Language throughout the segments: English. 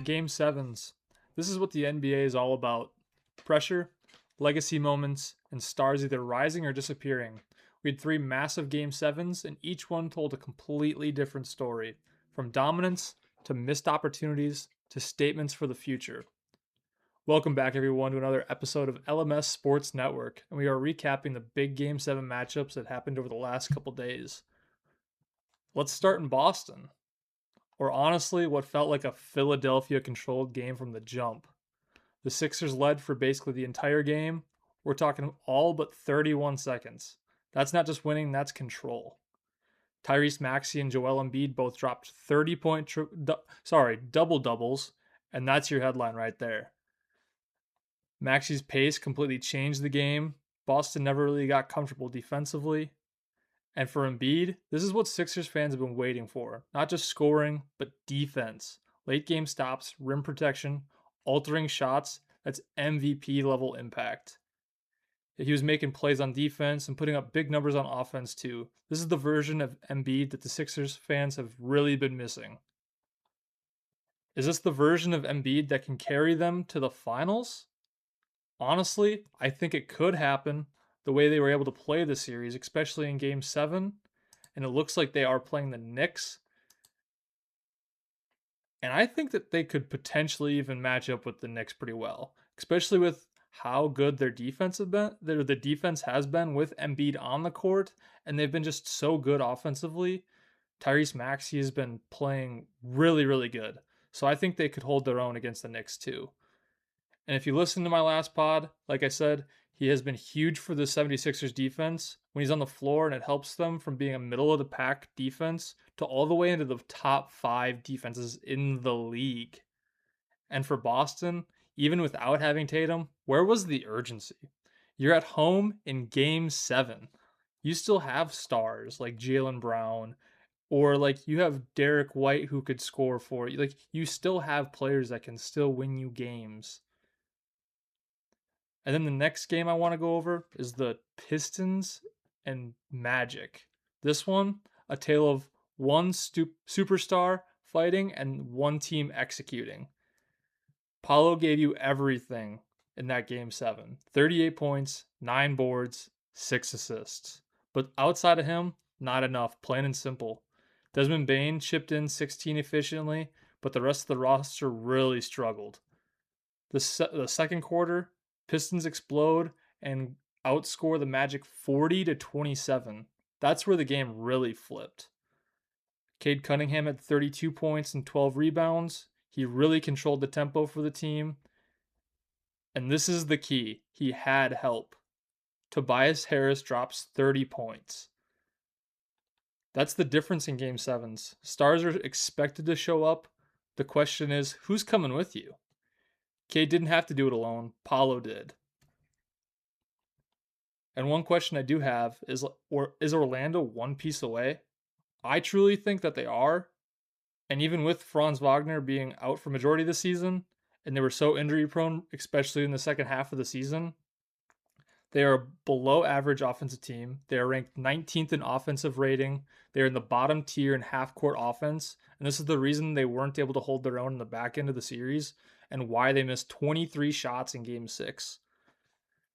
Game 7s. This is what the NBA is all about. Pressure, legacy moments, and stars either rising or disappearing. We had three massive Game 7s, and each one told a completely different story. From dominance, to missed opportunities, to statements for the future. Welcome back, everyone, to another episode of LMS Sports Network, and we are recapping the big Game 7 matchups that happened over the last couple days. Let's start in Boston, or honestly, what felt like a Philadelphia controlled game from the jump. The Sixers led for basically the entire game. We're talking all but 31 seconds. That's not just winning, that's control. Tyrese Maxey and Joel Embiid both dropped 30-point double doubles, and that's your headline right there. Maxey's pace completely changed the game. Boston never really got comfortable defensively. And for Embiid, this is what Sixers fans have been waiting for. Not just scoring, but defense. Late game stops, rim protection, altering shots. That's MVP level impact. He was making plays on defense and putting up big numbers on offense too. This is the version of Embiid that the Sixers fans have really been missing. Is this the version of Embiid that can carry them to the finals? Honestly, I think it could happen the way they were able to play the series, especially in Game 7. And it looks like they are playing the Knicks. And I think that they could potentially even match up with the Knicks pretty well, especially with how good their defense have been. The defense has been with Embiid on the court, and they've been just so good offensively. Tyrese Maxey has been playing really, really good. So I think they could hold their own against the Knicks too. And if you listen to my last pod, like I said, he has been huge for the 76ers defense when he's on the floor, and it helps them from being a middle of the pack defense to all the way into the top 5 defenses in the league. And for Boston, even without having Tatum, where was the urgency? You're at home in Game 7. You still have stars like Jaylen Brown, or like you have Derek White who could score for you. Like you still have players that can still win you games. And then the next game I want to go over is the Pistons and Magic. This one, a tale of one superstar fighting and one team executing. Paulo gave you everything in that Game 7. 38 points, 9 boards, 6 assists. But outside of him, not enough, plain and simple. Desmond Bane chipped in 16 efficiently, but the rest of the roster really struggled. The second quarter, Pistons explode and outscore the Magic 40-27. That's where the game really flipped. Cade Cunningham had 32 points and 12 rebounds. He really controlled the tempo for the team. And this is the key. He had help. Tobias Harris drops 30 points. That's the difference in Game 7s. Stars are expected to show up. The question is, who's coming with you? Cade didn't have to do it alone. Paulo did. And one question I do have is Orlando one piece away? I truly think that they are. And even with Franz Wagner being out for majority of the season, and they were so injury prone, especially in the second half of the season, they are a below average offensive team. They are ranked 19th in offensive rating. They're in the bottom tier in half court offense. And this is the reason they weren't able to hold their own in the back end of the series and why they missed 23 shots in Game 6.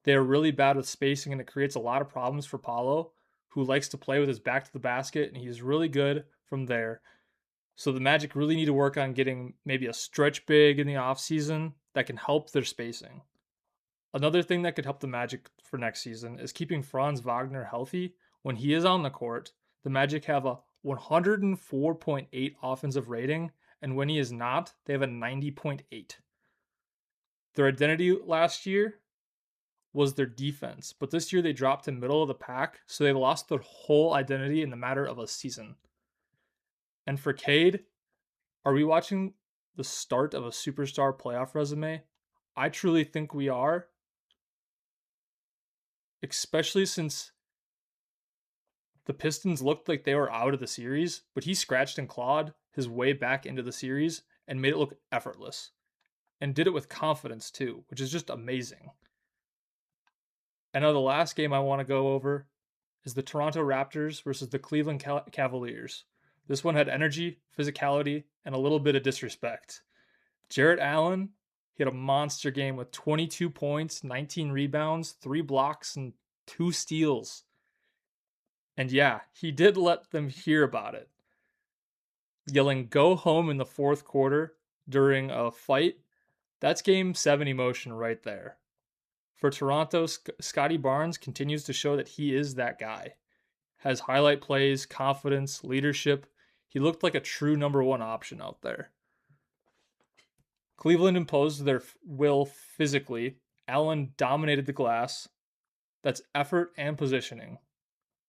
They're really bad with spacing, and it creates a lot of problems for Paulo, who likes to play with his back to the basket, and he's really good from there. So the Magic really need to work on getting maybe a stretch big in the offseason that can help their spacing. Another thing that could help the Magic for next season is keeping Franz Wagner healthy. When he is on the court, the Magic have a 104.8 offensive rating, and when he is not, they have a 90.8. Their identity last year was their defense, but this year they dropped to middle of the pack, so they lost their whole identity in the matter of a season. And for Cade, are we watching the start of a superstar playoff resume? I truly think we are, especially since the Pistons looked like they were out of the series, but he scratched and clawed his way back into the series and made it look effortless, and did it with confidence too, which is just amazing. And now the last game I want to go over is the Toronto Raptors versus the Cleveland Cavaliers. This one had energy, physicality, and a little bit of disrespect. Jarrett Allen, he had a monster game with 22 points, 19 rebounds, 3 blocks, and 2 steals. And yeah, he did let them hear about it, yelling, "Go home" in the fourth quarter during a fight. That's game 7 emotion right there. For Toronto, Scotty Barnes continues to show that he is that guy. Has highlight plays, confidence, leadership. He looked like a true number one option out there. Cleveland imposed their will physically. Allen dominated the glass. That's effort and positioning.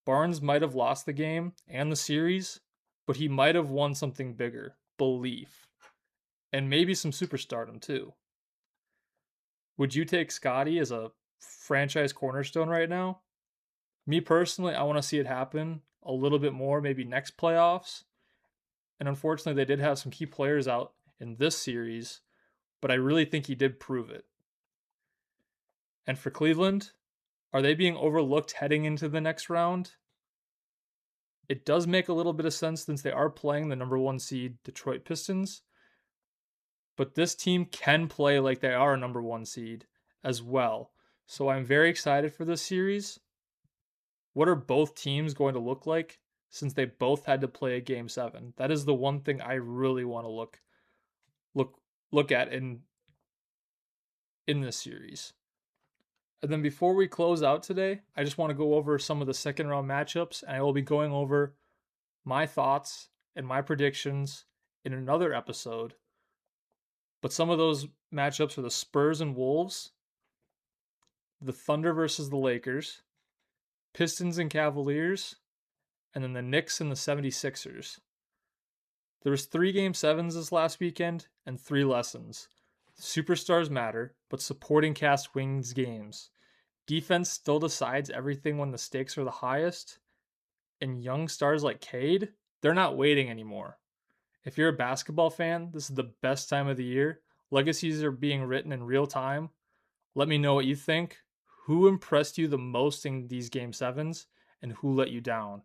Barnes might have lost the game and the series, but he might have won something bigger, belief, and maybe some superstardom too. Would you take Scotty as a franchise cornerstone right now? Me personally, I want to see it happen a little bit more, maybe next playoffs. And unfortunately, they did have some key players out in this series, but I really think he did prove it. And for Cleveland, are they being overlooked heading into the next round? It does make a little bit of sense since they are playing the number 1 seed Detroit Pistons. But this team can play like they are a number 1 seed as well. So I'm very excited for this series. What are both teams going to look like since they both had to play a game 7? That is the one thing I really want to look at in this series. And then before we close out today, I just want to go over some of the second round matchups, and I will be going over my thoughts and my predictions in another episode. But some of those matchups are the Spurs and Wolves, the Thunder versus the Lakers, Pistons and Cavaliers, and then the Knicks and the 76ers. There was 3 game 7s this last weekend and 3 lessons. Superstars matter, but supporting cast wins games. Defense still decides everything when the stakes are the highest. And young stars like Cade, they're not waiting anymore. If you're a basketball fan, this is the best time of the year. Legacies are being written in real time. Let me know what you think. Who impressed you the most in these game 7s and who let you down?